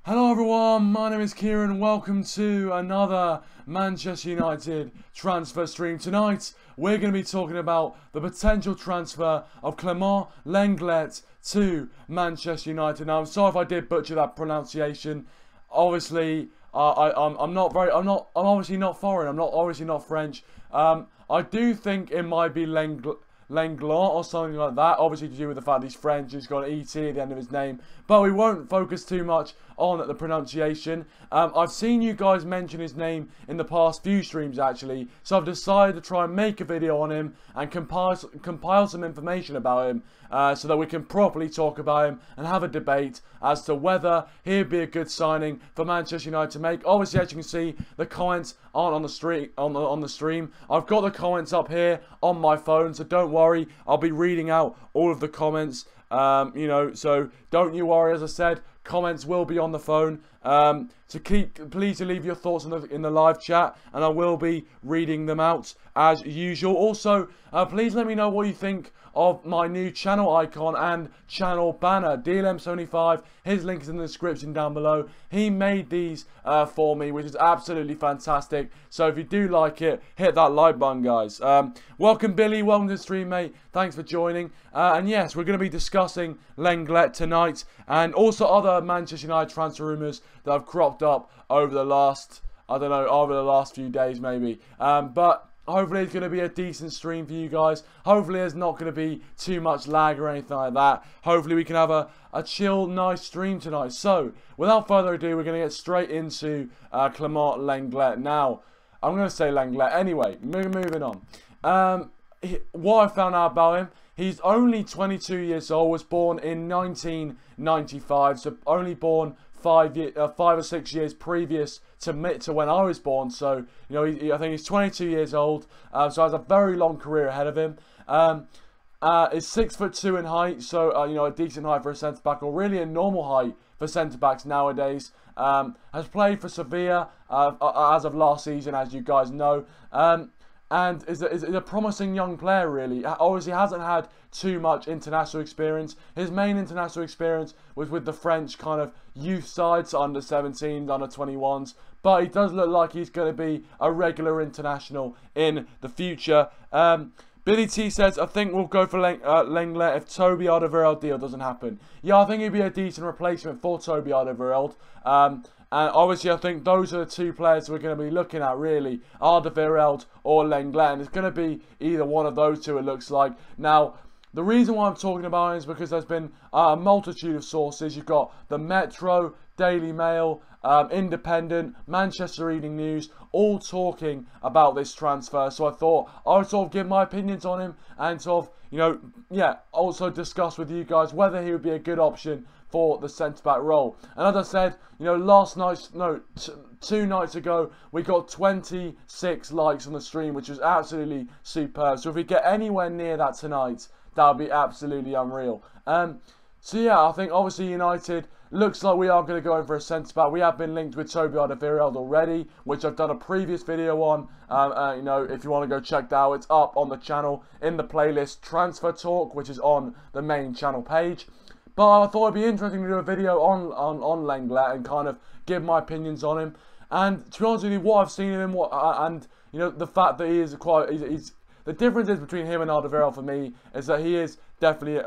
Hello everyone, my name is Kieran. Welcome to another Manchester United transfer stream. Tonight we're going to be talking about the potential transfer of Clement Lenglet to Manchester United. Now I'm sorry if I did butcher that pronunciation. Obviously, I'm obviously not foreign. I'm obviously not French. I do think it might be Lenglet or something like that, obviously to do with the fact he's French, he's got an ET at the end of his name, but we won't focus too much on the pronunciation. I've seen you guys mention his name in the past few streams actually, so I've decided to try and make a video on him and compile some information about him so that we can properly talk about him and have a debate as to whether he'd be a good signing for Manchester United to make. Obviously, as you can see, the comments aren't on the stream. I've got the comments up here on my phone, so don't worry, I'll be reading out all of the comments. So don't you worry. As I said, comments will be on the phone. So please leave your thoughts in the live chat, and I will be reading them out as usual. Also, please let me know what you think of my new channel icon and channel banner. DLM75, his link is in the description down below. He made these for me, which is absolutely fantastic. So if you do like it, hit that like button, guys. Welcome, Billy. Welcome to the stream, mate. Thanks for joining. And yes, we're going to be discussing Lenglet tonight, and also other Manchester United transfer rumours that have cropped up over the last, over the last few days maybe. But hopefully it's going to be a decent stream for you guys. Hopefully there's not going to be too much lag or anything like that. Hopefully we can have a chill, nice stream tonight. So, without further ado, we're going to get straight into Clement Lenglet. Now, I'm going to say Lenglet anyway. Moving on. What I found out about him, he's only 22 years old, was born in 1995, so only born 5 or 6 years previous to when I was born. So, you know, I think he's 22 years old, so has a very long career ahead of him. Is 6'2" in height, so you know, a decent height for a centre back, or really a normal height for centre backs nowadays. Has played for Sevilla as of last season, as you guys know. And is a promising young player, really. Obviously hasn't had too much international experience. His main international experience was with the French kind of youth sides, so under 17s, under 21s. But he does look like he's going to be a regular international in the future. Billy T says, I think we'll go for Lenglet if Toby Alderweireld deal doesn't happen. Yeah, I think he'd be a decent replacement for Toby Alderweireld. And obviously, I think those are the two players we're going to be looking at, really. Alderweireld or Lenglet. And it's going to be either one of those two, it looks like. Now, the reason why I'm talking about it is because there's been a multitude of sources. You've got the Metro, Daily Mail, Independent, Manchester Evening News, all talking about this transfer. So I thought I would sort of give my opinions on him and sort of, you know, yeah, also discuss with you guys whether he would be a good option for the centre-back role. And as I said, you know, 2 nights ago, we got 26 likes on the stream, which was absolutely superb. So if we get anywhere near that tonight, that would be absolutely unreal. So yeah, I think obviously United, looks like we are going to go in for a centre-back. We have been linked with Toby Alderweireld already, which I've done a previous video on. You know, if you want to go check that out, it's up on the channel in the playlist Transfer Talk, which is on the main channel page. But I thought it'd be interesting to do a video on Lenglet and kind of give my opinions on him. And to be honest with you, what I've seen of him, and you know, the fact that he is the difference is between him and Alderweireld for me is that he is definitely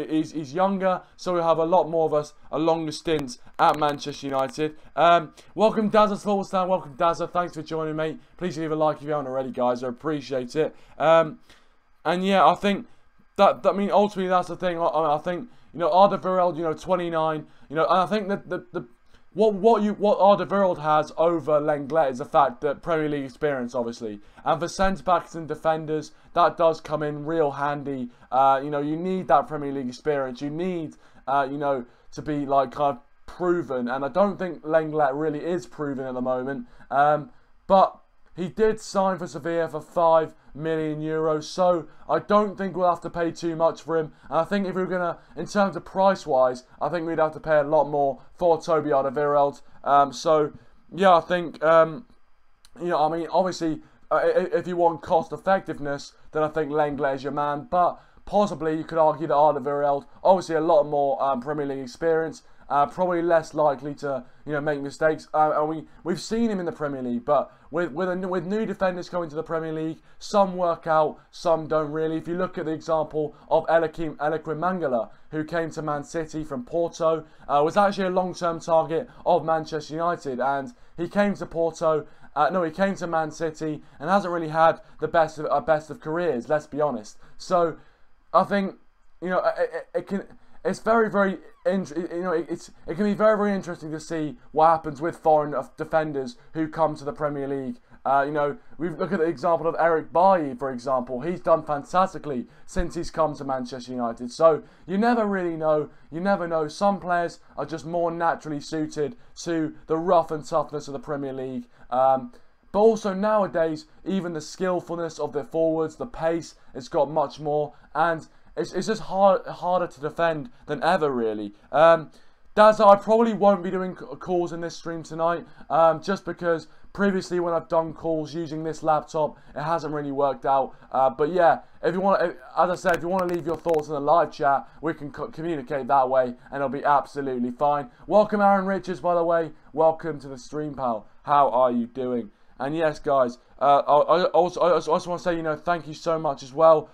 he's younger, so we have a lot more of us, a longer stint at Manchester United. Welcome Dazzer Sports Stand, welcome Dazzer, thanks for joining, mate. Please leave a like if you haven't already, guys. I appreciate it. And yeah, I think that I mean ultimately that's the thing. I think, you know, Alderweireld, you know, 29, you know, and I think that what Alderweireld has over Lenglet is the fact that Premier League experience, obviously, and for centre backs and defenders, that does come in real handy. You know, you need that Premier League experience. You need, you know, to be like kind of proven, and I don't think Lenglet really is proven at the moment. But he did sign for Sevilla for €5 million, so I don't think we'll have to pay too much for him. And I think if we were going to, in terms of price-wise, I think we'd have to pay a lot more for Toby Alderweireld. So, yeah, I think, you know, I mean, obviously, if you want cost-effectiveness, then I think Lenglet is your man. But possibly you could argue that Alderweireld, obviously a lot more Premier League experience, probably less likely to make mistakes. And we've seen him in the Premier League, but with new defenders coming to the Premier League, some work out, some don't really. If you look at the example of Eliaquim Mangala, who came to Man City from Porto, was actually a long-term target of Manchester United, and he came to Porto. He came to Man City and hasn't really had the best of careers. Let's be honest. So I think it can be very very interesting to see what happens with foreign defenders who come to the Premier League. We look at the example of Eric Bailly, for example. He's done fantastically since he's come to Manchester United. So you never really know. You never know. Some players are just more naturally suited to the rough and toughness of the Premier League. But also nowadays, even the skillfulness of the forwards, the pace, it's got much more, and it's just harder to defend than ever, really. Dazzer, I probably won't be doing calls in this stream tonight, just because previously when I've done calls using this laptop, it hasn't really worked out. But yeah, if you want, as I said, if you want to leave your thoughts in the live chat, we can communicate that way, and it'll be absolutely fine. Welcome, Aaron Richards, by the way. Welcome to the stream, pal. How are you doing? And yes, guys, I also want to say, thank you so much as well.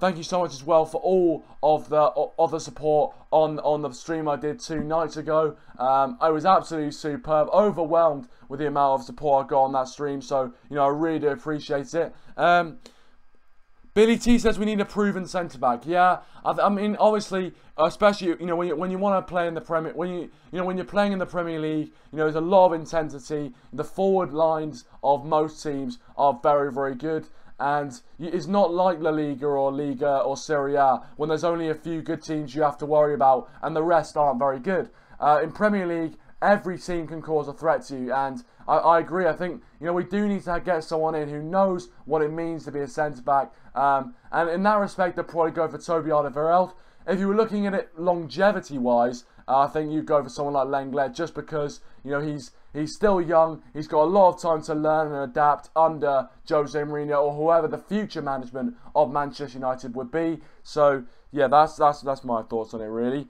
Thank you so much as well for all of the support on the stream I did 2 nights ago. I was absolutely superb, overwhelmed with the amount of support I got on that stream. So I really do appreciate it. Billy T says we need a proven centre back. Yeah, I mean obviously, especially when you want to play in the Premier, when you're playing in the Premier League, there's a lot of intensity. The forward lines of most teams are very very good. And it's not like La Liga or Serie A when there's only a few good teams you have to worry about and the rest aren't very good. In Premier League, every team can cause a threat to you, and I agree. I think we do need to get someone in who knows what it means to be a centre back. And in that respect, I'd probably go for Toby Alderweireld. If you were looking at it longevity-wise, I think you'd go for someone like Lenglet, just because he's still young. He's got a lot of time to learn and adapt under Jose Mourinho or whoever the future management of Manchester United would be. So yeah, that's my thoughts on it, really.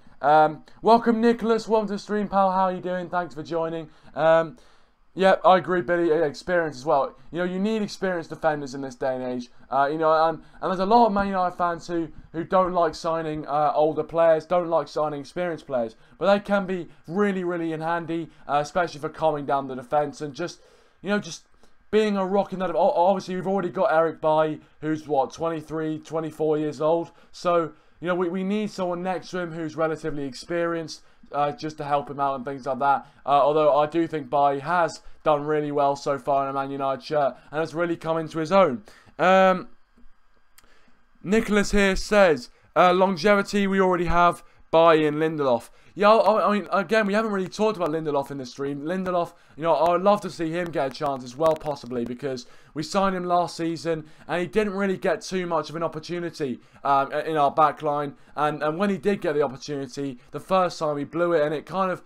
Welcome, Nicholas. Welcome to the stream, pal. How are you doing? Thanks for joining. Yeah, I agree, Billy. Experience as well. You need experienced defenders in this day and age. And there's a lot of Man United fans who don't like signing older players, don't like signing experienced players, but they can be really, really handy, especially for calming down the defence and just being a rock in that. Obviously, we've already got Eric Bailly, who's 23, 24 years old. So we need someone next to him who's relatively experienced. Just to help him out and things like that. Although I do think Bailly has done really well so far in a Man United shirt and has really come into his own. Nicholas here says, longevity, we already have Bailly and Lindelof. Yeah, I mean, again, we haven't really talked about Lindelof in the stream. Lindelof, I would love to see him get a chance as well, possibly, because we signed him last season and he didn't really get too much of an opportunity in our back line. And when he did get the opportunity, the first time he blew it, and it kind of,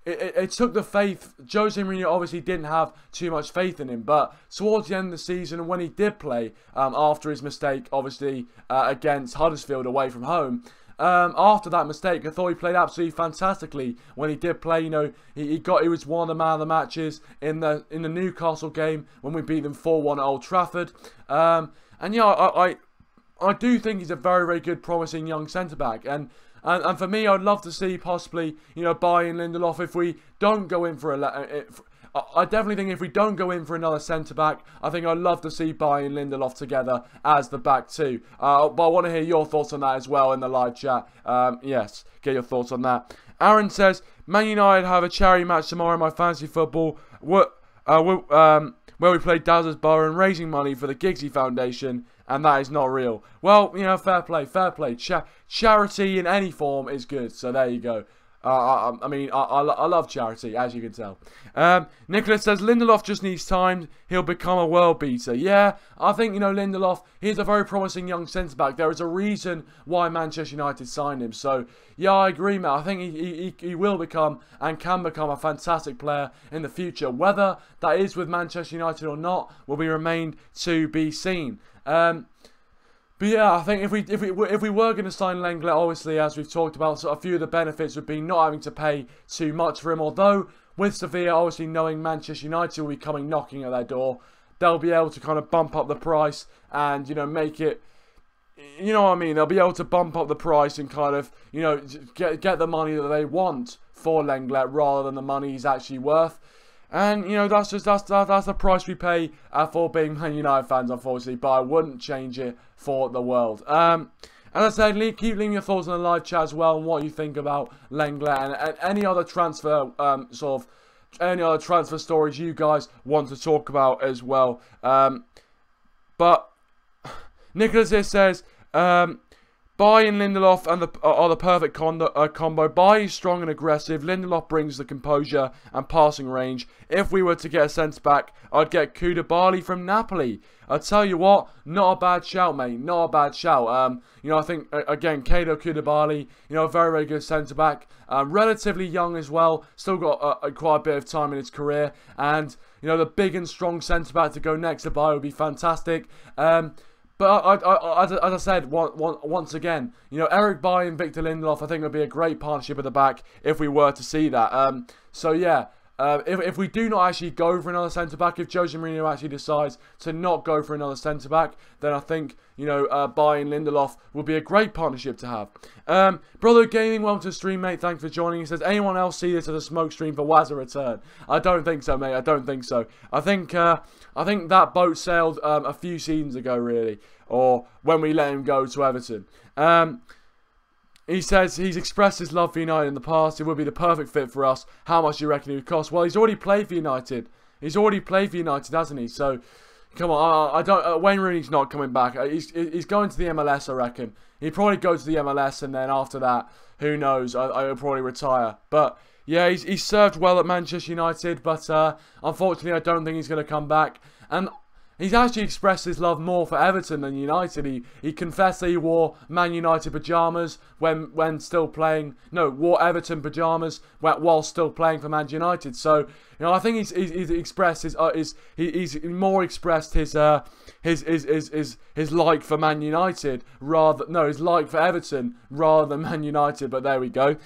it took the faith. Jose Mourinho obviously didn't have too much faith in him, but towards the end of the season, when he did play, after his mistake, obviously, against Huddersfield away from home, after that mistake, I thought he played absolutely fantastically when he did play. He was one of the man of the matches in the Newcastle game when we beat them 4-1 at Old Trafford. And yeah, I do think he's a very, very good, promising young centre back. And for me, I'd love to see possibly Bailly and Lindelof if we don't go in for I definitely think if we don't go in for another centre-back, I think I'd love to see Bailly and Lindelof together as the back two. But I want to hear your thoughts on that as well in the live chat. Yes, get your thoughts on that. Aaron says, Man United have a charity match tomorrow in my fantasy football where we play Dazzer's Borough and raising money for the Giggsy Foundation, and that is not real. Well, fair play, fair play. Charity in any form is good, so there you go. I mean, I love charity, as you can tell. Nicholas says, Lindelof just needs time. He'll become a world beater. Yeah, I think, Lindelof, he's a very promising young centre-back. There is a reason why Manchester United signed him. So, yeah, I agree, Matt. I think he will become and can become a fantastic player in the future. Whether that is with Manchester United or not will be remained to be seen. But yeah, I think if we were going to sign Lenglet, obviously, as we've talked about, so a few of the benefits would be not having to pay too much for him. Although with Sevilla, obviously knowing Manchester United will be coming knocking at their door, they'll be able to kind of bump up the price and, you know, make it, you know what I mean? They'll be able to bump up the price and kind of, you know, get the money that they want for Lenglet rather than the money he's actually worth. And, you know, that's the price we pay for being Man United fans, unfortunately. But I wouldn't change it for the world. As I said, keep leaving your thoughts in the live chat as well and what you think about Lenglet and any other transfer, any other transfer stories you guys want to talk about as well. But Nicholas here says, Bailly and Lindelof are the perfect combo. Bailly is strong and aggressive. Lindelof brings the composure and passing range. If we were to get a centre-back, I'd get Koulibaly from Napoli. I tell you what, not a bad shout, mate. Not a bad shout. You know, I think, again, Koulibaly, you know, a very, very good centre-back. Relatively young as well. Still got quite a bit of time in his career. And, you know, the big and strong centre-back to go next to Bailly would be fantastic. But as I said, once again, you know, Eric Bailly and Victor Lindelof, I think would be a great partnership at the back if we were to see that. So yeah, if we do not actually go for another centre-back, if Jose Mourinho actually decides to not go for another centre-back, then I think, you know, Bailly and Lindelof would be a great partnership to have. Brother Gaming, welcome to the stream, mate. Thanks for joining. He says, anyone else see this as a smoke stream for Wazza return? I don't think so, mate. I don't think so. I think that boat sailed a few seasons ago, really, or when we let him go to Everton. He says he's expressed his love for United in the past. It would be the perfect fit for us. How much do you reckon it would cost? Well, he's already played for United. He's already played for United, hasn't he? So, come on. I don't. Wayne Rooney's not coming back. He's going to the MLS, I reckon. He'd probably go to the MLS, and then after that, who knows? I would probably retire. But yeah, he's served well at Manchester United, but unfortunately, I don't think he's going to come back. And he's actually expressed his love more for Everton than United. He confessed that he wore Man United pyjamas when still playing. No, wore Everton pyjamas while still playing for Man United. So, you know, I think he's expressed he's more expressed his like for Man United his like for Everton rather than Man United. But there we go.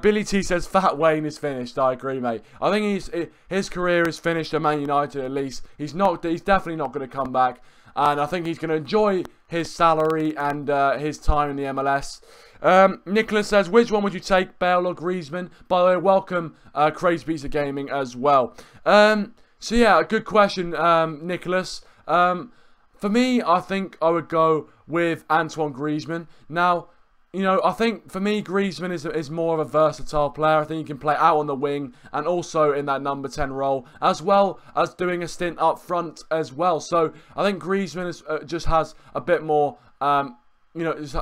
Billy T says Fat Wayne is finished. I agree, mate. I think his career is finished at Man United at least. He's definitely not going to come back, and I think he's going to enjoy his salary and his time in the MLS. Nicholas says, which one would you take, Bale or Griezmann? By the way, welcome Crazy Pizza Gaming as well. So yeah, good question, Nicholas. For me, I think I would go with Antoine Griezmann. Now, you know, I think for me, Griezmann is more of a versatile player. I think he can play out on the wing and also in that number 10 role, as well as doing a stint up front as well. So I think Griezmann just has a bit more, you know, it's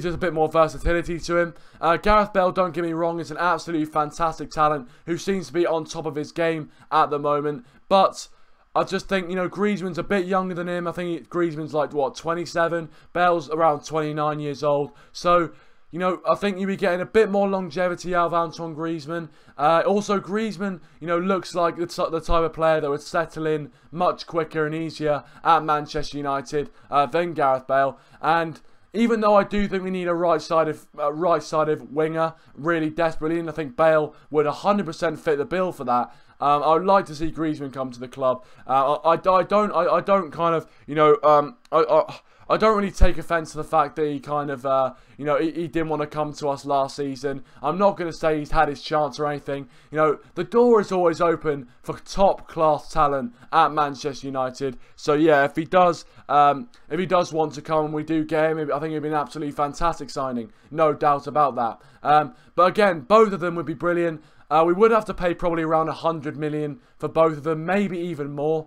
just a bit more versatility to him. Gareth Bale, don't get me wrong, is an absolutely fantastic talent who seems to be on top of his game at the moment. But I just think, you know, Griezmann's a bit younger than him. I think Griezmann's like, what, 27? Bale's around 29 years old. So, you know, I think you'll be getting a bit more longevity out of Antoine Griezmann. Also, Griezmann, you know, looks like the type of player that would settle in much quicker and easier at Manchester United than Gareth Bale. And even though I do think we need a right-sided winger really desperately, and I think Bale would 100% fit the bill for that, I would like to see Griezmann come to the club. I don't kind of, you know, I don't really take offence to the fact that he kind of, you know, he didn't want to come to us last season. I'm not going to say he's had his chance or anything. You know, the door is always open for top-class talent at Manchester United. So yeah, if he does want to come and we do get him, I think it'd be an absolutely fantastic signing, no doubt about that. But again, both of them would be brilliant. We would have to pay probably around 100 million for both of them, maybe even more.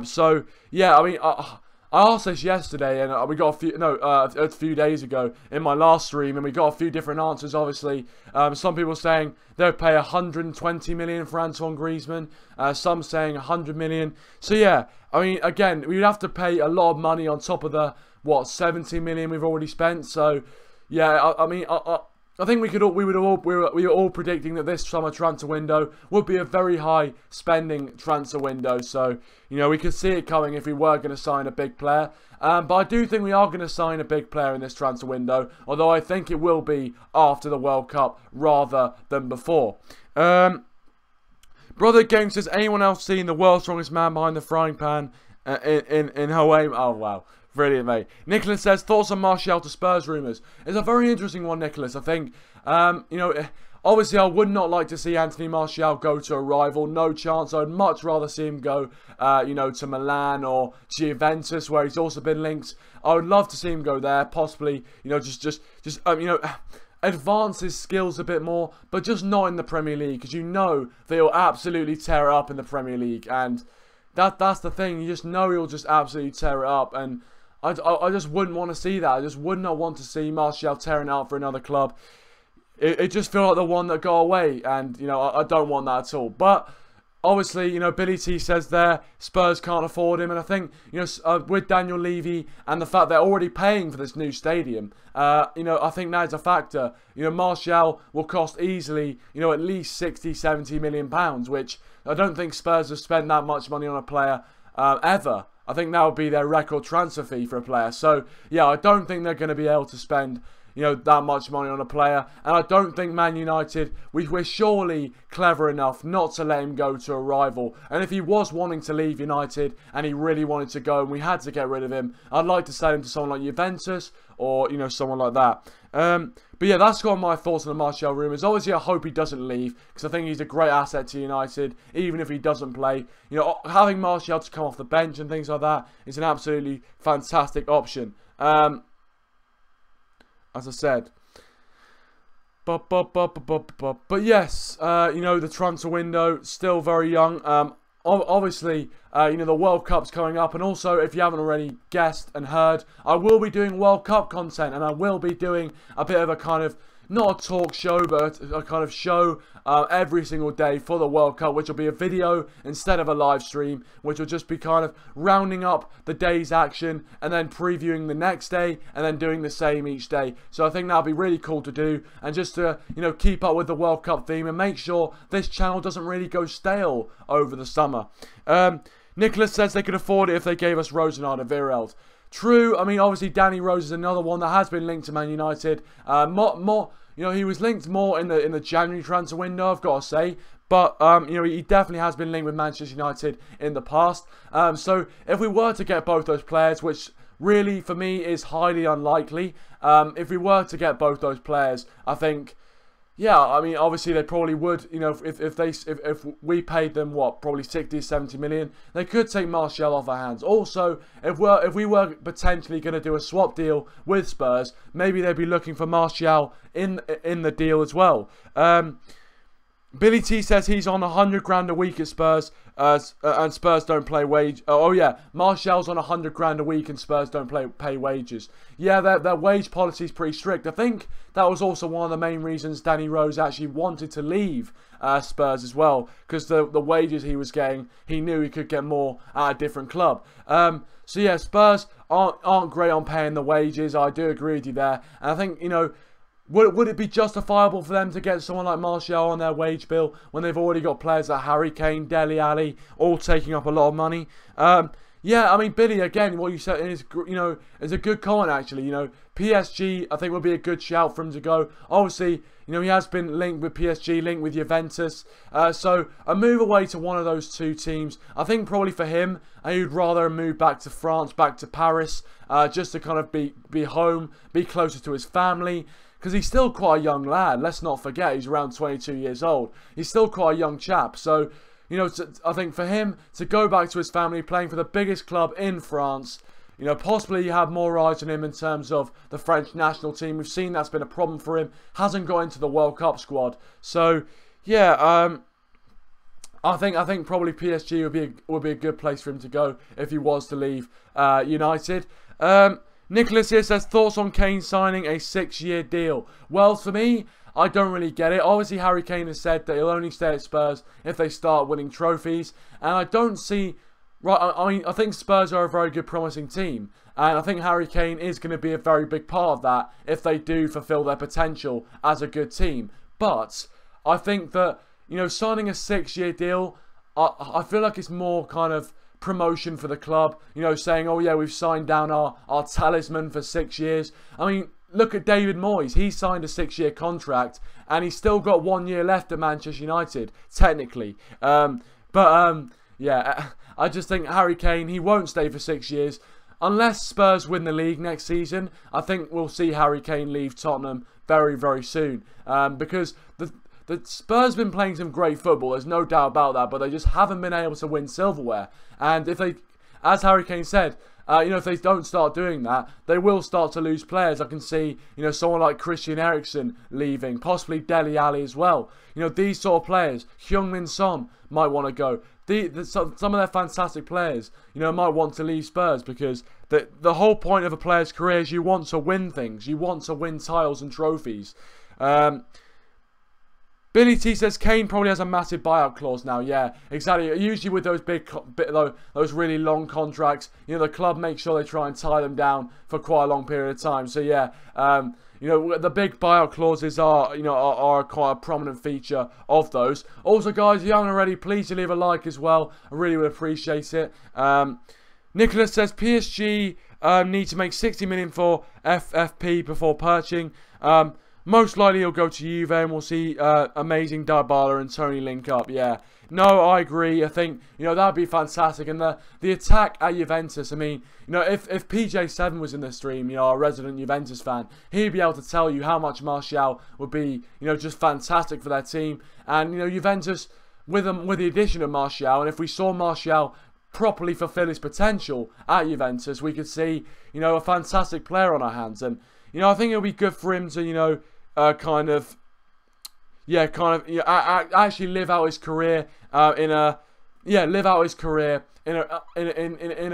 So yeah, I mean, I asked this yesterday, and we got a few days ago in my last stream, and we got a few different answers. Obviously, some people saying they'll pay 120 million for Antoine Griezmann. Some saying 100 million. So yeah, I mean, again, we'd have to pay a lot of money on top of the 70 million we've already spent. So yeah, I mean, I think we were all predicting that this summer transfer window would be a very high spending transfer window. So, you know, we could see it coming if we were going to sign a big player. But I do think we are going to sign a big player in this transfer window, although I think it will be after the World Cup rather than before. Brother Game says, anyone else seen the world's strongest man behind the frying pan in her aim? Oh, wow. Brilliant, mate. Nicholas says, thoughts on Martial to Spurs rumours? It's a very interesting one, Nicholas. I think, you know, obviously I would not like to see Anthony Martial go to a rival. No chance. I'd much rather see him go, you know, to Milan or Juventus, where he's also been linked. I would love to see him go there, possibly, you know, just you know, advance his skills a bit more, but just not in the Premier League, because you know they'll absolutely tear it up in the Premier League, and that's the thing. You just know he'll just absolutely tear it up, and I just wouldn't want to see that. I just would not want to see Martial tearing out for another club. It just feels like the one that got away, and, you know, I don't want that at all. But obviously, you know, Billy T says there, Spurs can't afford him, and I think, you know, with Daniel Levy and the fact they're already paying for this new stadium, you know, I think that is a factor. You know, Martial will cost easily, you know, at least 60, 70 million pounds, which I don't think Spurs have spent that much money on a player ever. I think that would be their record transfer fee for a player. So, yeah, I don't think they're going to be able to spend, you know, that much money on a player. And I don't think Man United, we're surely clever enough not to let him go to a rival. And if he was wanting to leave United and he really wanted to go and we had to get rid of him, I'd like to sell him to someone like Juventus or, you know, someone like that. But yeah, that's got my thoughts on the Martial rumours. Obviously, I hope he doesn't leave, because I think he's a great asset to United, even if he doesn't play. You know, having Martial to come off the bench and things like that is an absolutely fantastic option. As I said. But yes, you know, the transfer window, still very young. Obviously, you know, the World Cup's coming up, and also, if you haven't already guessed and heard, I will be doing World Cup content, and I will be doing a bit of a kind of, not a talk show, but a kind of show every single day for the World Cup, which will be a video instead of a live stream, which will just be kind of rounding up the day's action and then previewing the next day and then doing the same each day. So I think that'll be really cool to do, and just to, you know, keep up with the World Cup theme and make sure this channel doesn't really go stale over the summer. Nicholas says they could afford it if they gave us Rose and Alderweireld. True. I mean, obviously Danny Rose is another one that has been linked to Man United. You know, he was linked more in the January transfer window, I've got to say. But, you know, he definitely has been linked with Manchester United in the past. So, if we were to get both those players, which really, for me, is highly unlikely. If we were to get both those players, I think, yeah, I mean, obviously they probably would, you know, if we paid them, what, probably 60, 70 million, they could take Martial off our hands. Also, if we were potentially going to do a swap deal with Spurs, maybe they'd be looking for Martial in the deal as well. Billy T says he's on 100 grand a week at Spurs, and Spurs don't pay wage. Oh yeah, Martial's on 100 grand a week and Spurs don't pay wages. Yeah, their wage policy is pretty strict. I think that was also one of the main reasons Danny Rose actually wanted to leave Spurs as well, because the wages he was getting, he knew he could get more at a different club. So yeah, Spurs aren't great on paying the wages. I do agree with you there, and I think, you know, would it be justifiable for them to get someone like Martial on their wage bill when they've already got players like Harry Kane, Dele Alli, all taking up a lot of money? Yeah, I mean, Billy, again, what you said is, you know, is a good comment, actually. You know, PSG, I think, would be a good shout for him to go. Obviously, you know, he has been linked with PSG, linked with Juventus. So, a move away to one of those two teams, I think probably for him, he'd rather move back to France, back to Paris, just to kind of be home, be closer to his family. Because he's still quite a young lad. Let's not forget, he's around 22 years old. He's still quite a young chap. So, you know, I think for him to go back to his family, playing for the biggest club in France, you know, possibly you have more eyes on him in terms of the French national team. We've seen that's been a problem for him. Hasn't got into the World Cup squad. So, yeah, I think probably PSG would be a good place for him to go if he was to leave United. Nicholas here says, thoughts on Kane signing a 6-year deal? Well, for me, I don't really get it. Obviously, Harry Kane has said that he'll only stay at Spurs if they start winning trophies. And I don't see... Right, I mean, I think Spurs are a very good, promising team. And I think Harry Kane is going to be a very big part of that if they do fulfill their potential as a good team. But I think that, you know, signing a 6-year deal, I feel like it's more kind of promotion for the club. You know, saying, oh yeah, we've signed down our talisman for 6 years. I mean, look at David Moyes. He signed a 6-year contract and he's still got 1 year left at Manchester United, technically. Yeah, I just think Harry Kane, he won't stay for 6 years. Unless Spurs win the league next season, I think we'll see Harry Kane leave Tottenham very, very soon. Because the Spurs have been playing some great football, there's no doubt about that, but they just haven't been able to win silverware. And if they, as Harry Kane said, you know, if they don't start doing that, they will start to lose players. I can see, you know, someone like Christian Eriksen leaving, possibly Dele Alli as well. You know, these sort of players, Heung-min Son might want to go. Some of their fantastic players, you know, might want to leave Spurs because the whole point of a player's career is you want to win things. You want to win titles and trophies. Billy T says Kane probably has a massive buyout clause now. Yeah, exactly. Usually with those those really long contracts, you know, the club makes sure they try and tie them down for quite a long period of time. So yeah, you know, the big buyout clauses are, you know, are quite a prominent feature of those. Also, guys, if you haven't already, please leave a like as well. I really would appreciate it. Nicholas says PSG need to make 60 million for FFP before purchasing. Most likely he'll go to Juve and we'll see amazing Dybala and Tony link up. Yeah, no, I agree. I think, you know, that'd be fantastic. And the attack at Juventus, I mean, you know, if PJ7 was in the stream, you know, a resident Juventus fan, he'd be able to tell you how much Martial would be, you know, just fantastic for their team. And, you know, Juventus, with the addition of Martial, and if we saw Martial properly fulfill his potential at Juventus, we could see, you know, a fantastic player on our hands. And, you know, I think it'll be good for him to, you know, actually live out his career in a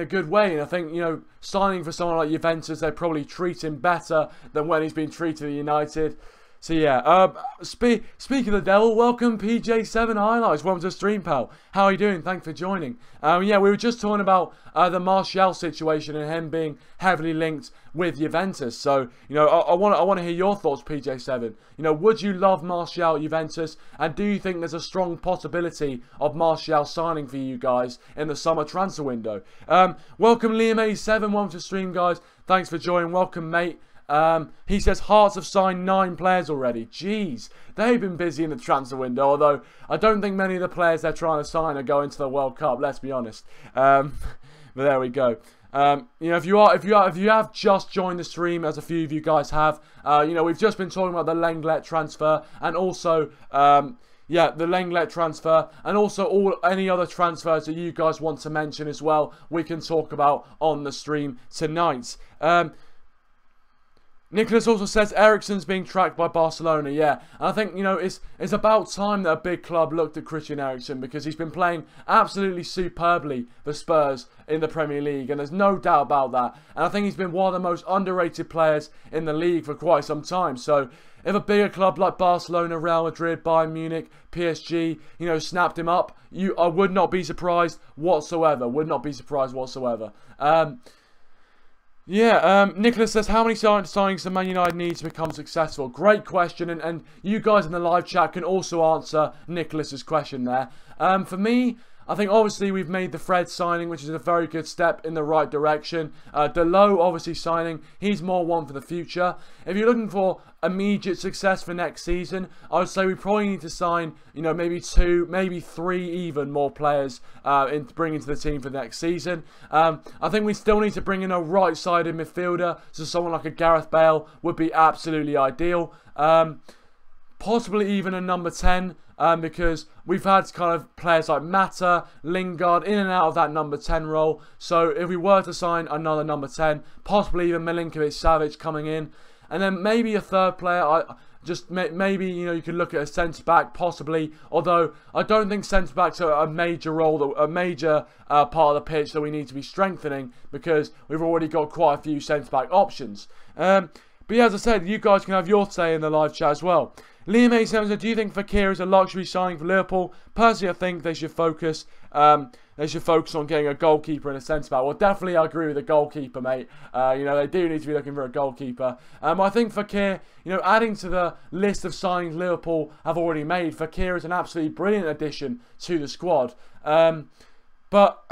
good way. And I think, you know, signing for someone like Juventus, they probably treat him better than when he's been treated at United. So yeah, speaking of the devil, welcome PJ7 Highlights. Welcome to the stream, pal. How are you doing? Thanks for joining. Yeah, we were just talking about the Martial situation and him being heavily linked with Juventus. So, you know, I want to hear your thoughts, PJ7. You know, would you love Martial at Juventus? And do you think there's a strong possibility of Martial signing for you guys in the summer transfer window? Welcome Liam 87. Welcome to the stream, guys. Thanks for joining. Welcome, mate. He says Hearts have signed 9 players already. Jeez, they've been busy in the transfer window. Although I don't think many of the players they're trying to sign are going to the World Cup. Let's be honest. But there we go. You know, if you have just joined the stream, as a few of you guys have, you know, we've just been talking about the Lenglet transfer and also yeah, the Lenglet transfer, and also any other transfers that you guys want to mention as well. We can talk about on the stream tonight. Nicholas also says Eriksen's being tracked by Barcelona. Yeah, and I think, you know, it's about time that a big club looked at Christian Eriksen, because he's been playing absolutely superbly for Spurs in the Premier League, and there's no doubt about that. And I think he's been one of the most underrated players in the league for quite some time. So if a bigger club like Barcelona, Real Madrid, Bayern Munich, PSG, you know, snapped him up, I would not be surprised whatsoever. Would not be surprised whatsoever. Yeah, Nicholas says, how many signings does Man United need to become successful? Great question, and you guys in the live chat can also answer Nicholas's question there. For me, I think obviously we've made the Fred signing, which is a very good step in the right direction. Delot obviously signing, he's more one for the future. If you're looking for immediate success for next season, I would say we probably need to sign, you know, maybe 2, maybe 3 even more players to bring into the team for next season. I think we still need to bring in a right-sided midfielder, so someone like a Gareth Bale would be absolutely ideal. Possibly even a number 10, because we've had kind of players like Mata, Lingard in and out of that number 10 role. So if we were to sign another number 10, possibly even Milinkovic-Savic coming in, and then maybe a third player, maybe, you know, you could look at a centre-back possibly, although I don't think centre-backs are a major role, a major part of the pitch that we need to be strengthening, because we've already got quite a few centre-back options. But yeah, as I said, you guys can have your say in the live chat as well. Liam A7 do you think Fekir is a luxury signing for Liverpool? Personally, I think they should focus. They should focus on getting a goalkeeper and a centre-back. Well, definitely I agree with the goalkeeper, mate. You know, they do need to be looking for a goalkeeper. I think Fekir, you know, adding to the list of signings Liverpool have already made, Fekir is an absolutely brilliant addition to the squad. But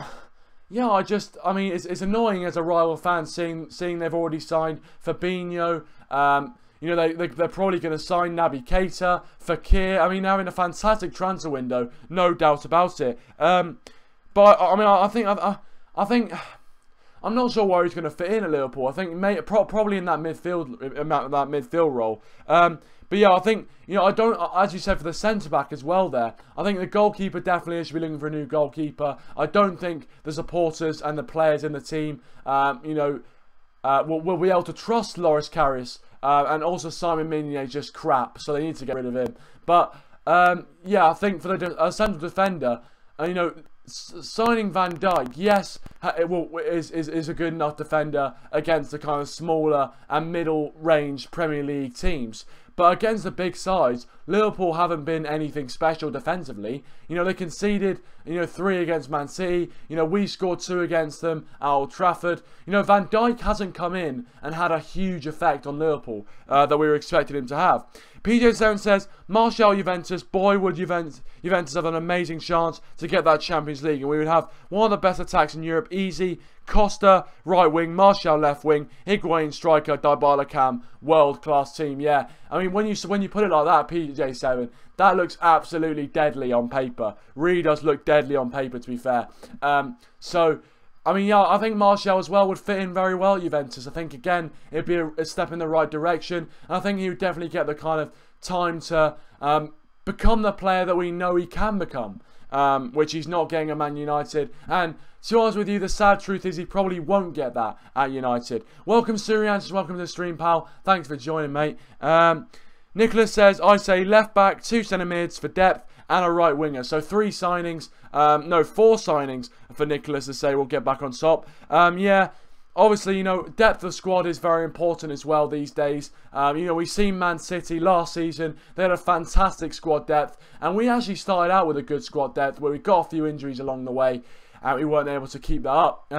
yeah, I mean, it's annoying as a rival fan seeing they've already signed Fabinho. You know, they're probably going to sign Naby Keita, Fekir. I mean, they're having a fantastic transfer window, no doubt about it. But I mean, I think I'm not sure where he's going to fit in at Liverpool. I think probably in that midfield role. But yeah, I think, you know, I don't, as you said, for the centre back as well there, I think the goalkeeper definitely should be looking for a new goalkeeper. I don't think the supporters and the players in the team, you know, will be able to trust Loris Karius. And also Simon Mignolet is just crap, so they need to get rid of him. But yeah, I think for the central defender, you know, signing Van Dijk, yes, is a good enough defender against the kind of smaller and middle-range Premier League teams. But against the big sides, Liverpool haven't been anything special defensively. You know, they conceded, you know, 3 against Man City. You know, we scored 2 against them at Old Trafford. You know, Van Dijk hasn't come in and had a huge effect on Liverpool that we were expecting him to have. PJ7 says, Martial Juventus, boy would Juventus have an amazing chance to get that Champions League. And we would have one of the best attacks in Europe, easy. Costa, right wing, Martial left wing, Higuain striker, Dybala cam, world-class team, yeah. I mean, when you put it like that, PJ7, that looks absolutely deadly on paper. Really does look deadly on paper, to be fair. So, I mean, yeah, I think Martial as well would fit in very well at Juventus. I think, again, it'd be a step in the right direction. And I think he would definitely get the kind of time to become the player that we know he can become, which he's not getting at Man United. And to be honest with you, the sad truth is he probably won't get that at United. Welcome, Surian. Welcome to the stream, pal. Thanks for joining, mate. Nicholas says, I say left back, 2 centre mids for depth, and a right winger. So 3 signings, no, 4 signings for Nicholas to say we'll get back on top. Yeah, obviously, you know, depth of squad is very important as well these days. You know, we've seen Man City last season. They had a fantastic squad depth. And we actually started out with a good squad depth where we got a few injuries along the way. And we weren't able to keep that up.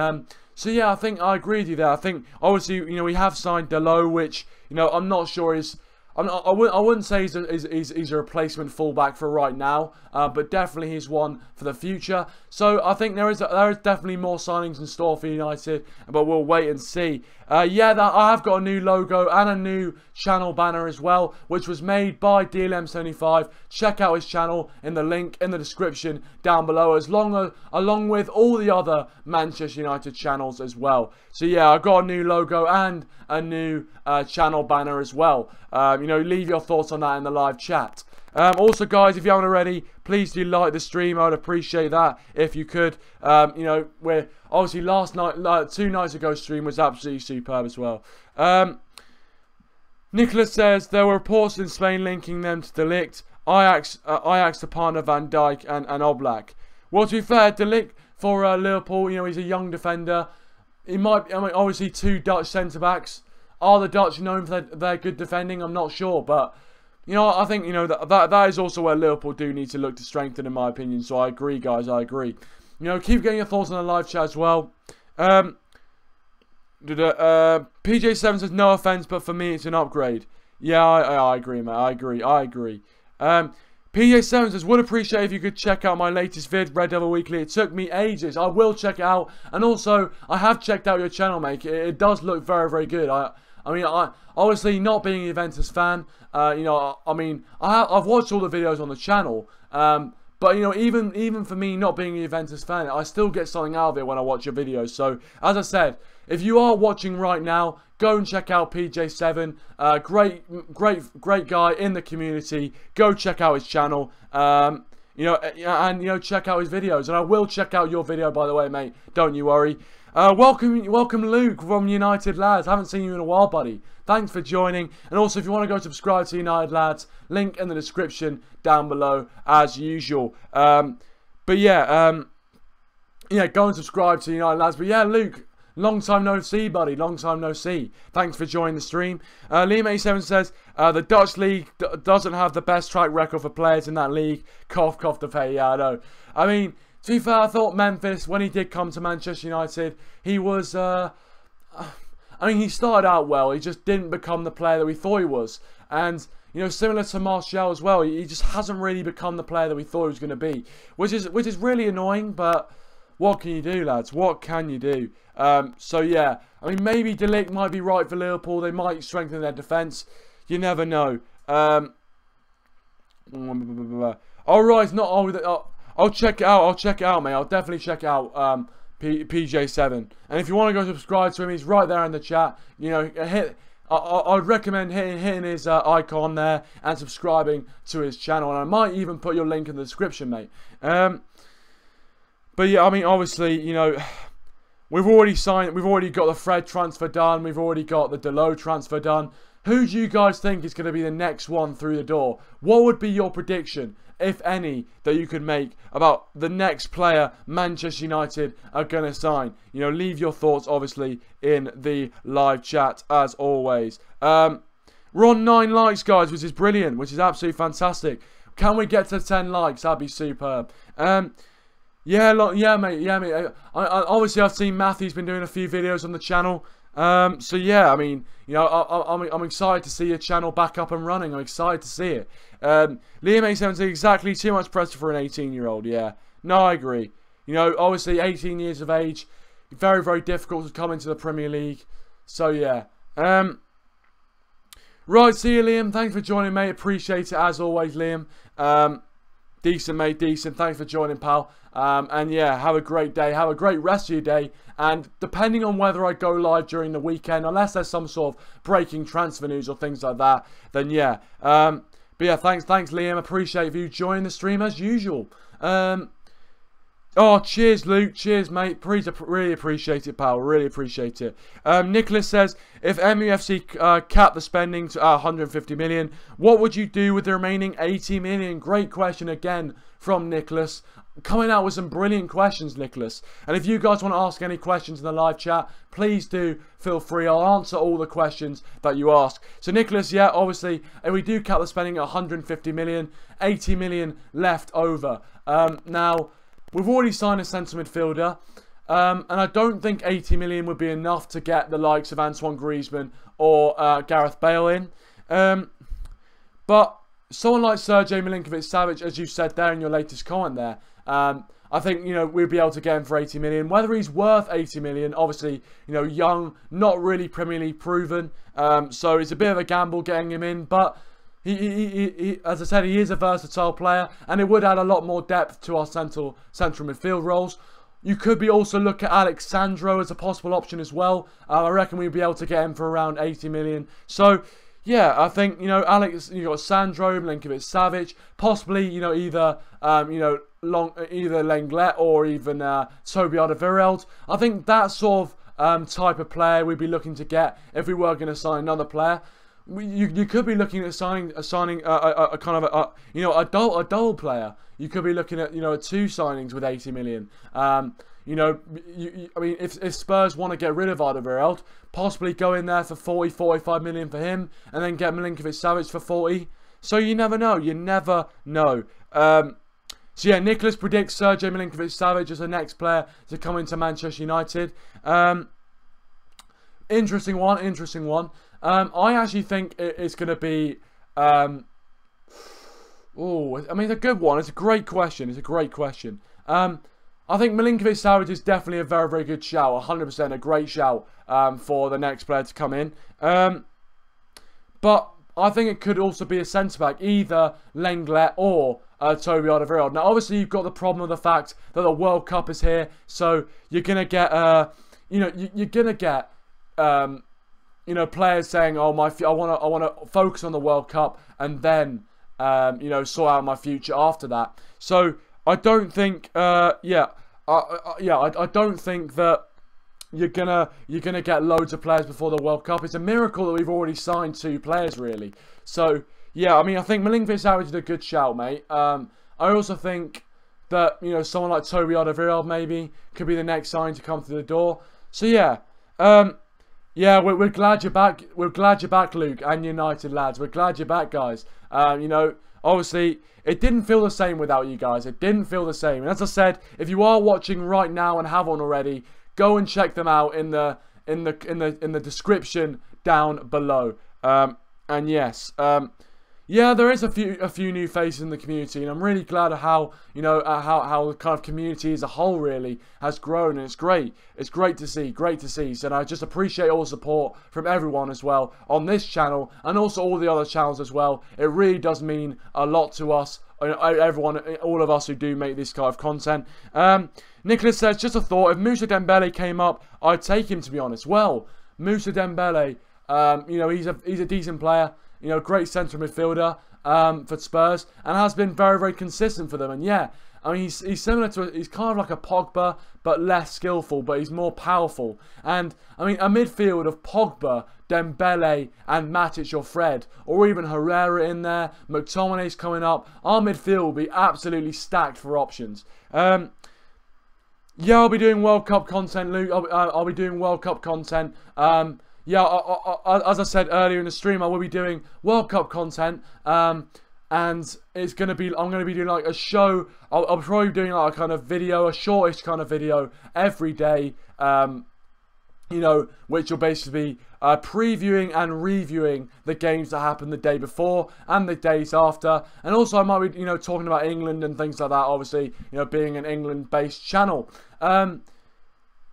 So, yeah, I think I agree with you there. I think, obviously, you know, we have signed Dalot, which, you know, I'm not sure is... I wouldn't say he's a replacement fullback for right now, but definitely he's one for the future. So I think there is definitely more signings in store for United, but we'll wait and see. Yeah, I have got a new logo and a new channel banner as well, which was made by DLM75. Check out his channel in the link in the description down below, along with all the other Manchester United channels as well. So yeah, I've got a new logo and a new channel banner as well. You know, leave your thoughts on that in the live chat. Also, guys, if you haven't already, please do like the stream. I'd appreciate that if you could. You know, we're obviously last night, 2 nights ago, stream was absolutely superb as well. Nicholas says there were reports in Spain linking them to De Ligt, Ajax to partner Van Dijk and Oblak. Well, to be fair, De Ligt for Liverpool, you know, he's a young defender. He might, I mean, obviously 2 Dutch centre backs. Are the Dutch known for their good defending? I'm not sure, but you know, I think, you know, that is also where Liverpool do need to look to strengthen, in my opinion. So I agree, guys. I agree. You know, keep getting your thoughts on the live chat as well. PJ7 says no offense, but for me it's an upgrade. Yeah, I agree, mate. I agree. PJ7 says, would appreciate if you could check out my latest vid, Red Devil Weekly. It took me ages. I will check it out. And also, I have checked out your channel, mate. It does look very, very good. I mean, obviously, not being a Juventus fan, you know, I mean, I've watched all the videos on the channel, but, you know, even for me not being a Juventus fan, I still get something out of it when I watch your videos. So, as I said, if you are watching right now, go and check out PJ7. Great guy in the community. Go check out his channel. You know, and, you know, check out his videos. And I will check out your video, by the way, mate. Don't you worry. Welcome Luke from United Lads. Haven't seen you in a while, buddy. Thanks for joining. And also, if you want to go subscribe to United Lads, link in the description down below as usual. But yeah, yeah, go and subscribe to United Lads. But yeah, Luke, long time no see, buddy. Long time no see. Thanks for joining the stream. Liam87 says, the Dutch league doesn't have the best track record for players in that league. Cough, cough to pay. Yeah, I know. I mean, to be fair, I thought Memphis, when he did come to Manchester United, he was... I mean, he started out well. He just didn't become the player that we thought he was. And... you know, similar to Martial as well, he just hasn't really become the player that we thought he was going to be, which is really annoying. But what can you do, lads? What can you do? So yeah, I mean, maybe De Ligt might be right for Liverpool. They might strengthen their defence. You never know. All right, it's not. I'll check it out. I'll check it out, mate. I'll definitely check it out. PJ7, and if you want to go subscribe to him, he's right there in the chat. You know, I'd recommend hitting his icon there and subscribing to his channel, and I might even put your link in the description, mate. But yeah, I mean, obviously, you know, we've already got the Fred transfer done, we've already got the Dalot transfer done. Who do you guys think is going to be the next one through the door? What would be your prediction, if any, that you could make about the next player Manchester United are going to sign? You know, leave your thoughts, obviously, in the live chat, as always. We're on 9 likes, guys, which is brilliant, which is absolutely fantastic. Can we get to 10 likes? That'd be superb. Yeah, mate. Obviously, I've seen Matthew's been doing a few videos on the channel. So yeah, I mean, you know, I'm excited to see your channel back up and running. I'm excited to see it. Liam87 says exactly too much pressure for an 18-year-old. Yeah, no, I agree. You know, obviously 18 years of age, very, very difficult to come into the Premier League. So yeah. Right, see you, Liam. Thanks for joining, mate. Appreciate it as always, Liam. Decent, mate, decent. Thanks for joining, pal. And yeah, have a great day. Have a great rest of your day. And depending on whether I go live during the weekend, unless there's some sort of breaking transfer news or things like that, then yeah. But yeah, thanks, Liam. Appreciate you joining the stream as usual. Oh, cheers, Luke. Cheers, mate. Really appreciate it, pal. Really appreciate it. Nicholas says, if MUFC cap the spending to 150 million, what would you do with the remaining 80 million? Great question again from Nicholas. Coming out with some brilliant questions, Nicholas. And if you guys want to ask any questions in the live chat, please do feel free. I'll answer all the questions that you ask. So, Nicholas, yeah, obviously, if we do cap the spending at 150 million, 80 million left over. Now, we've already signed a centre midfielder, and I don't think 80 million would be enough to get the likes of Antoine Griezmann or Gareth Bale in. But someone like Sergej Milinkovic-Savic, as you said there in your latest comment there, I think, you know, we'll be able to get him for 80 million. Whether he's worth 80 million, obviously, you know, young, not really Premier League proven, so it's a bit of a gamble getting him in, but he, as I said, he is a versatile player, and it would add a lot more depth to our central midfield roles. You could be also look at Alex Sandro as a possible option as well. I reckon we'd be able to get him for around 80 million. So, yeah, I think, you know, Alex, you got Sandro, Milinkovic-Savic, possibly, you know, either Lenglet or even Toby Alderweireld. I think that sort of type of player we'd be looking to get if we were going to sign another player. You could be looking at signing a kind of a double player. You could be looking at, you know, 2 signings with 80 million. You know, I mean, if Spurs want to get rid of Alderweireld, possibly go in there for 40, 45 million for him, and then get Milinkovic-Savic for 40. So you never know. You never know. So yeah, Nicholas predicts Sergej Milinkovic-Savic as the next player to come into Manchester United. Interesting one. I actually think it's going to be... I mean, it's a good one. It's a great question. I think Milinkovic-Savic is definitely a very, very good shout. 100% a great shout for the next player to come in. But I think it could also be a centre-back, either Lenglet or Toby Alderweireld. Now, obviously, you've got the problem of the fact that the World Cup is here, so you're going to get, you're going to get... you know, players saying, "Oh, I want to focus on the World Cup and then, you know, sort out my future after that." So I don't think, I don't think that you're gonna get loads of players before the World Cup. It's a miracle that we've already signed 2 players, really. So yeah, I mean, I think Milinkovic-Savic is a good shout, mate. I also think that, you know, someone like Toby Alderweireld maybe could be the next sign to come through the door. So yeah, Yeah, we're glad you're back. We're glad you're back, Luke, and United lads. We're glad you're back, guys. You know, obviously, it didn't feel the same without you guys. It didn't feel the same. And as I said, if you are watching right now and haven't already, go and check them out in the description down below. And yes, yeah, there is a few new faces in the community, and I'm really glad of how, you know, how the kind of community as a whole really has grown, and it's great. It's great to see, So I just appreciate all the support from everyone as well on this channel, and also all the other channels as well. It really does mean a lot to us, everyone, all of us who do make this kind of content. Nicholas says, just a thought, if Moussa Dembele came up, I'd take him, to be honest. Well, Moussa Dembele, you know, he's a decent player. You know, great centre midfielder for Spurs, and has been very, very consistent for them. And yeah, I mean, he's similar to, he's kind of like a Pogba, but less skillful, but he's more powerful. And I mean, a midfield of Pogba, Dembele, and Matic or Fred, or even Herrera in there, McTominay's coming up. Our midfield will be absolutely stacked for options. Yeah, I'll be doing World Cup content, Luke. I'll be doing World Cup content. Yeah, as I said earlier in the stream, I will be doing World Cup content, and it's gonna be, I'm gonna be doing like a show. I'll probably be doing like a kind of video, a shortish kind of video every day, you know, which will basically be previewing and reviewing the games that happened the day before and the days after, and also I might be, you know, talking about England and things like that. Obviously, you know, being an England-based channel.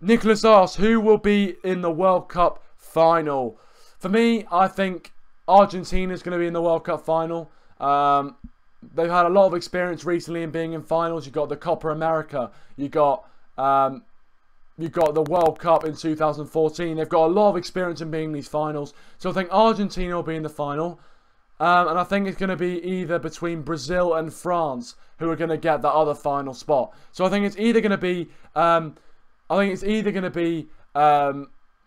Nicholas asks, who will be in the World Cup final? For me, I think Argentina is going to be in the World Cup final. They've had a lot of experience recently in being in finals. You've got the Copa America. You've got the World Cup in 2014. They've got a lot of experience in being in these finals. So I think Argentina will be in the final. And I think it's going to be either between Brazil and France who are going to get that other final spot. So I think it's either going to be, who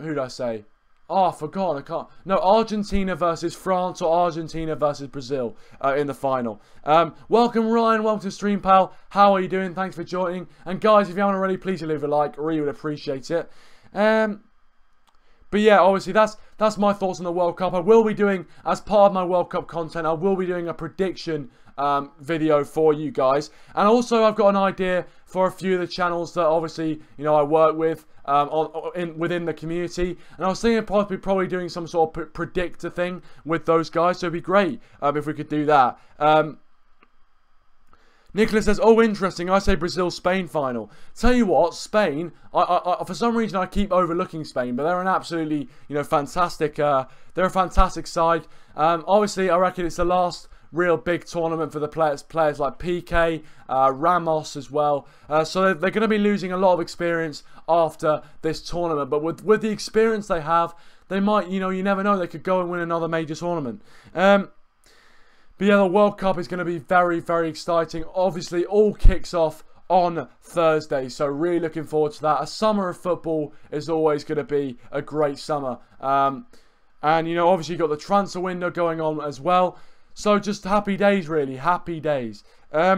did I say? Oh, I forgot. I can't. No, Argentina versus France or Argentina versus Brazil in the final. Welcome, Ryan. Welcome to stream, pal. How are you doing? Thanks for joining. And guys, if you haven't already, please leave a like. I really would appreciate it. But yeah, obviously that's my thoughts on the World Cup. I will be doing, as part of my World Cup content, I will be doing a prediction video for you guys. And also, I've got an idea for a few of the channels that obviously, you know, I work with within the community, and I was thinking probably doing some sort of predictor thing with those guys. So it'd be great if we could do that. Nicholas says, oh, interesting. I say Brazil-Spain final. Tell you what, Spain, I for some reason I keep overlooking Spain, but they're an absolutely, you know, fantastic, they're a fantastic side. Obviously, I reckon it's the last real big tournament for the players like PK, Ramos as well. So they're going to be losing a lot of experience after this tournament. But with the experience they have, they might, you know, you never know, they could go and win another major tournament. But yeah, the World Cup is going to be very, very exciting. Obviously, all kicks off on Thursday, so really looking forward to that. A summer of football is always going to be a great summer. And, you know, obviously you've got the transfer window going on as well. So just happy days, really. Happy days. I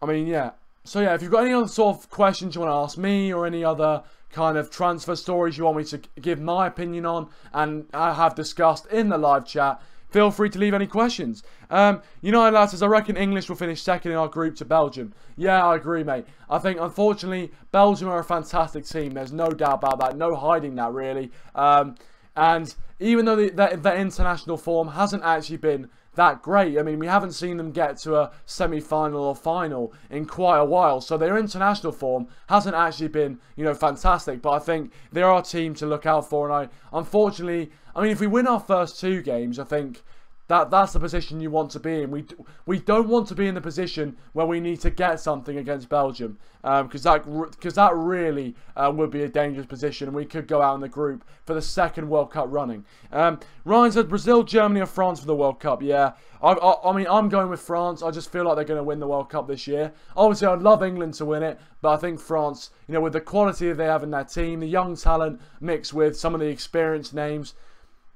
mean, yeah. So yeah, if you've got any other sort of questions you want to ask me, or any other kind of transfer stories you want me to give my opinion on and I have discussed in the live chat, feel free to leave any questions. United lads says, I reckon English will finish second in our group to Belgium. Yeah, I agree, mate. I think, unfortunately, Belgium are a fantastic team. There's no doubt about that. No hiding that, really. And even though their international form hasn't actually been that great, I mean, we haven't seen them get to a semi-final or final in quite a while. So their international form hasn't actually been, you know, fantastic. But I think they're our team to look out for. And unfortunately, I mean, if we win our first two games, I think that's the position you want to be in. We don't want to be in the position where we need to get something against Belgium, because that really would be a dangerous position, and we could go out in the group for the second World Cup running. Ryan said Brazil, Germany, or France for the World Cup. Yeah, I mean, I'm going with France. I just feel like they're going to win the World Cup this year. Obviously, I'd love England to win it, but I think France, you know, with the quality that they have in their team, the young talent mixed with some of the experienced names.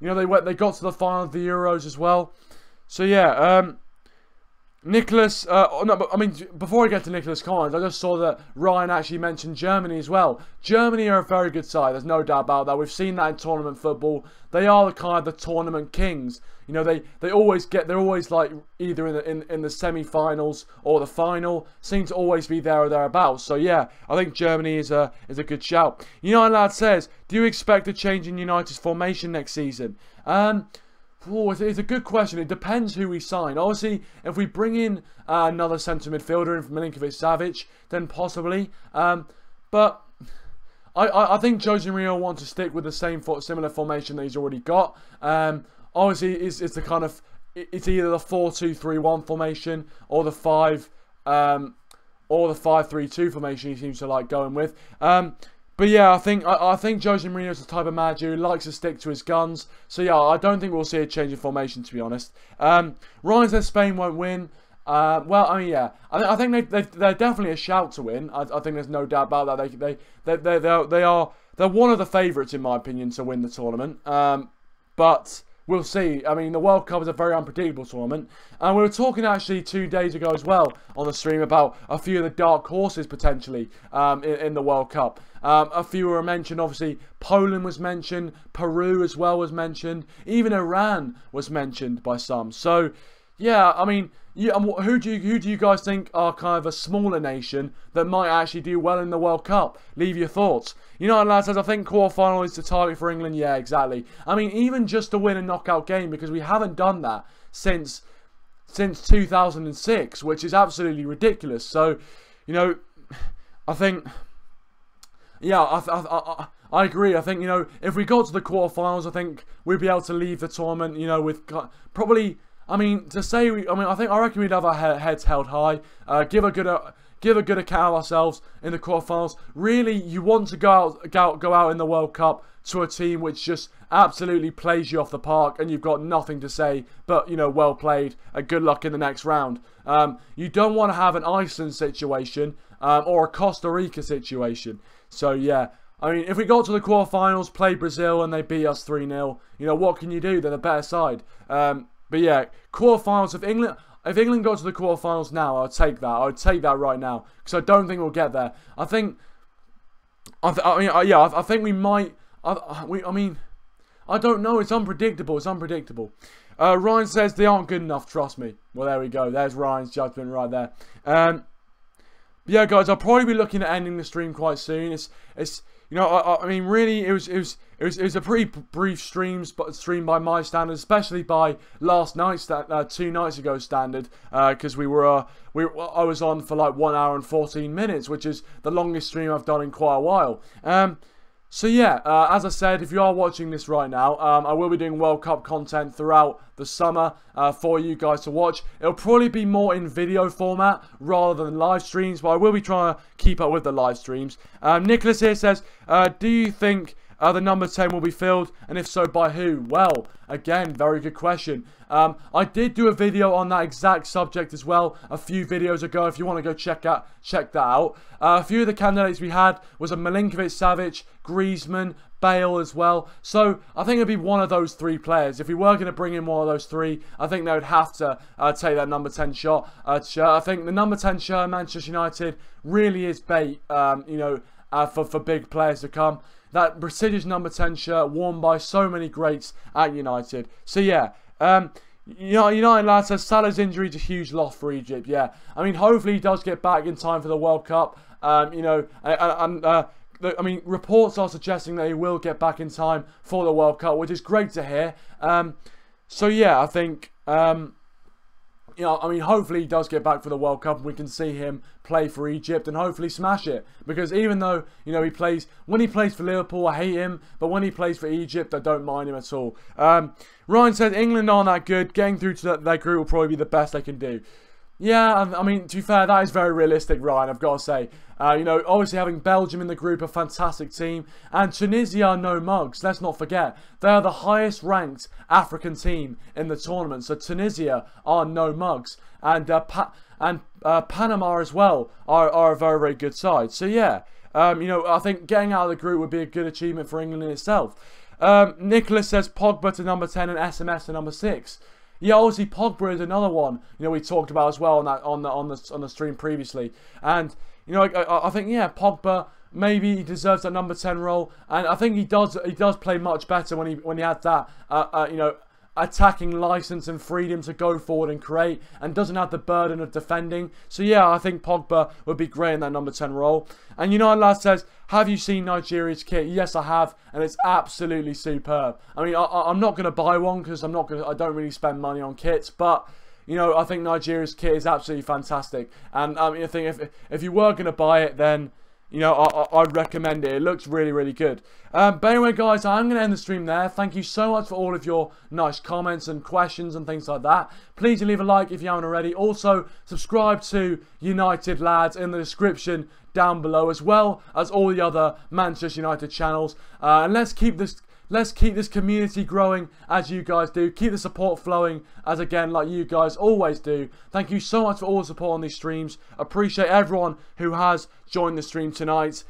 You know, they got to the final of the Euros as well. So yeah, Nicholas, no, but, I mean, before I get to Nicholas Collins, I just saw that Ryan actually mentioned Germany as well. Germany are a very good side, there's no doubt about that. We've seen that in tournament football. They are the kind of the tournament kings. You know, they're always like either in the semi-finals or the final. Seem to always be there or thereabouts. So yeah, I think Germany is a good shout. United Lad says, do you expect a change in United's formation next season? Oh, it's a good question. It depends who we sign. Obviously, if we bring in another centre midfielder in from Milinkovic-Savic, then possibly. But I think Jose Mourinho wants to stick with the similar formation that he's already got. Obviously, it's the kind of it's either the 4-2-3-1 formation or the 5-3-2 formation he seems to like going with. But yeah, I think Jose Mourinho is the type of manager who likes to stick to his guns. So yeah, I don't think we'll see a change in formation, to be honest. Ryan says Spain won't win. Well, I mean, yeah, I think they're definitely a shout to win. I think there's no doubt about that. They're one of the favourites in my opinion to win the tournament. But we'll see. I mean, the World Cup is a very unpredictable tournament. And we were talking actually 2 days ago as well on the stream about a few of the dark horses potentially in the World Cup. A few were mentioned, obviously. Poland was mentioned. Peru as well was mentioned. Even Iran was mentioned by some. So, yeah, I mean, who do you guys think are kind of a smaller nation that might actually do well in the World Cup? Leave your thoughts. United Lad says, I think quarterfinal is the target for England. Yeah, exactly. I mean, even just to win a knockout game, because we haven't done that since 2006, which is absolutely ridiculous. So, you know, I think, yeah, I agree. I think, you know, if we got to the quarterfinals, I think we'd be able to leave the tournament, you know, with probably, I mean, I reckon we'd have our heads held high, give a good account of ourselves in the quarterfinals. Really, you want to go out in the World Cup to a team which just absolutely plays you off the park, and you've got nothing to say but, you know, well played and good luck in the next round. You don't want to have an Iceland situation or a Costa Rica situation. So yeah, I mean, if we got to the quarterfinals, play Brazil, and they beat us 3-0, you know, what can you do? They're the better side. But yeah, quarterfinals. If England got to the quarterfinals now, I would take that. I would take that right now, because I don't think we'll get there. I think we might. I mean, I don't know. It's unpredictable. It's unpredictable. Ryan says they aren't good enough. Trust me. Well, there we go. There's Ryan's judgment right there. Yeah, guys, I'll probably be looking at ending the stream quite soon. It's you know, I mean, really, it was a pretty brief stream by my standards, especially by last night's 2 nights ago standard, because I was on for like 1 hour and 14 minutes, which is the longest stream I've done in quite a while. So yeah, as I said, if you are watching this right now, I will be doing World Cup content throughout the summer for you guys to watch. It'll probably be more in video format rather than live streams, but I will be trying to keep up with the live streams. Nicholas here says, do you think the number 10 will be filled, and if so, by who? Well, again, very good question. I did do a video on that exact subject as well a few videos ago. If you want to go check that out. A few of the candidates we had was a Milinkovic-Savic, Griezmann, Bale as well. So I think it'd be one of those 3 players. If we were going to bring in one of those 3, I think they would have to take that number 10 shirt. I think the number 10 shirt, Manchester United, really is bait. You know, for big players to come. That prestigious number 10 shirt worn by so many greats at United. So yeah, United Lad says Salah's injury is a huge loss for Egypt. Yeah, I mean, hopefully he does get back in time for the World Cup. You know, I mean, reports are suggesting that he will get back in time for the World Cup, which is great to hear. So yeah, I think, you know, I mean, hopefully he does get back for the World Cup and we can see him play for Egypt and hopefully smash it. Because even though, you know, when he plays for Liverpool, I hate him. But when he plays for Egypt, I don't mind him at all. Ryan said England aren't that good. Getting through to that group will probably be the best they can do. Yeah, I mean, to be fair, that is very realistic, Ryan, I've got to say. You know, obviously having Belgium in the group, a fantastic team. And Tunisia are no mugs, let's not forget. They are the highest ranked African team in the tournament. So Tunisia are no mugs. And Panama as well are a very, very good side. So yeah, you know, I think getting out of the group would be a good achievement for England in itself. Nicholas says Pogba to number 10 and SMS to number 6. yeah, obviously Pogba is another one, you know, we talked about as well on the stream previously. And you know, I think, yeah, Pogba, maybe he deserves that number 10 role, and I think he does play much better when he had that you know, attacking license and freedom to go forward and create, and doesn't have the burden of defending. So yeah, I think Pogba would be great in that number 10 role. And you know, lad says, have you seen Nigeria's kit? Yes, I have, and it's absolutely superb. I mean, I'm not going to buy one because I don't really spend money on kits, but you know, I think Nigeria's kit is absolutely fantastic. And I mean, I think if you were going to buy it, then you know, I'd recommend it. It looks really, really good. But anyway, guys, I'm going to end the stream there. Thank you so much for all of your nice comments and questions and things like that. Please do leave a like if you haven't already. Also, subscribe to United Lads in the description down below, as well as all the other Manchester United channels. And let's keep this community growing as you guys do. Keep the support flowing as, again, like you guys always do. Thank you so much for all the support on these streams. Appreciate everyone who has joined the stream tonight.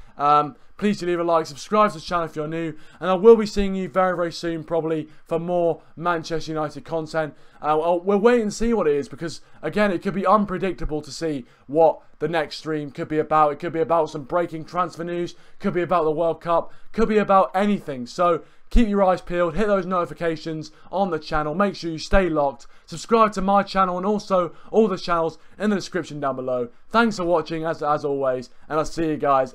Please do leave a like, subscribe to the channel if you're new, and I will be seeing you very, very soon, probably, for more Manchester United content. We'll wait and see what it is, because, again, it could be unpredictable to see what the next stream could be about. It could be about some breaking transfer news, could be about the World Cup, could be about anything. So keep your eyes peeled, hit those notifications on the channel, make sure you stay locked, subscribe to my channel and also all the channels in the description down below. Thanks for watching as always, and I'll see you guys